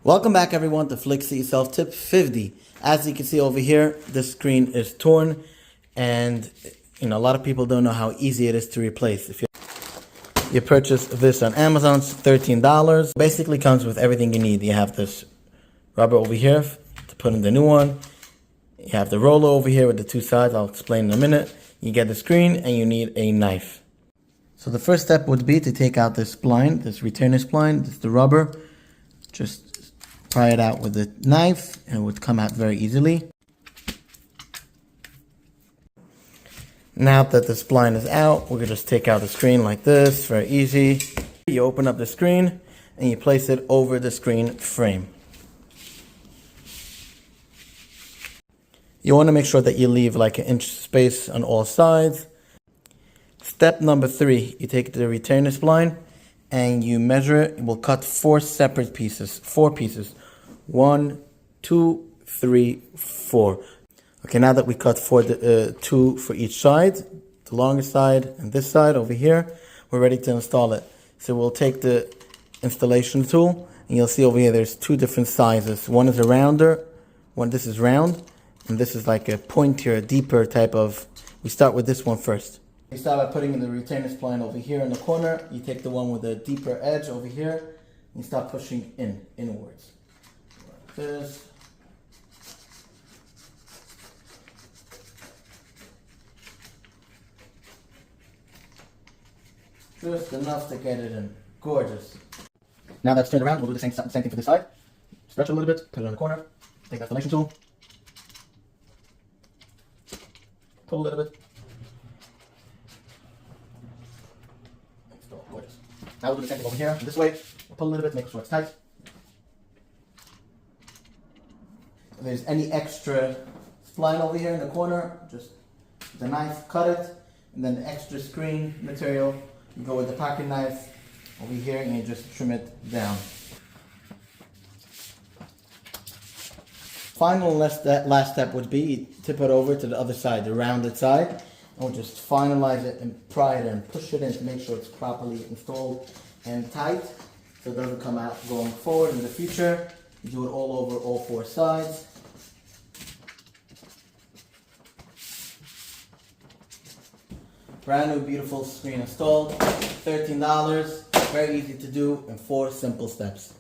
Welcome back everyone to FLIX IT YOURSELF tip 50. As you can see over here, this screen is torn and a lot of people don't know how easy it is to replace. If you purchase this on Amazon, it's $13. Basically comes with everything you need. You have this rubber over here to put in the new one. You have the roller over here with the two sides. I'll explain in a minute. You get the screen and you need a knife. So the first step would be to take out this spline, this retainer spline. This is the rubber. Just pry it out with a knife and it would come out very easily. Now that the spline is out, we're going to just take out the screen like this, very easy. You open up the screen and you place it over the screen frame. You want to make sure that you leave like an inch space on all sides. Step number 3, you take the retainer spline and you measure it. We'll cut 4 separate pieces, 4 pieces. 1, 2, 3, 4. Okay, now that we cut 2 for each side, the longer side and this side over here, we're ready to install it. So we'll take the installation tool and you'll see over here there's 2 different sizes. One is a rounder, this is round, and this is like a pointier, deeper type of. We start with this one first. You start by putting in the retainer spline over here in the corner. You take the one with the deeper edge over here and you start pushing inwards. Like this. Just enough to get it in. Gorgeous. Now that's turned around, we'll do the same thing for this side. Stretch it a little bit, put it on the corner, take the installation tool, pull a little bit. Gorgeous. Now we'll do the same thing over here, this way. We'll pull a little bit, make sure it's tight. If there's any extra spline over here in the corner, just with a knife, cut it. And then the extra screen material, you go with the pocket knife over here and you just trim it down. Final last step would be you tip it over to the other side, the rounded side. And we'll just finalize it and pry it in, push it in to make sure it's properly installed and tight so it doesn't come out going forward in the future. You do it all over all 4 sides. Brand new beautiful screen installed, $13, very easy to do in 4 simple steps.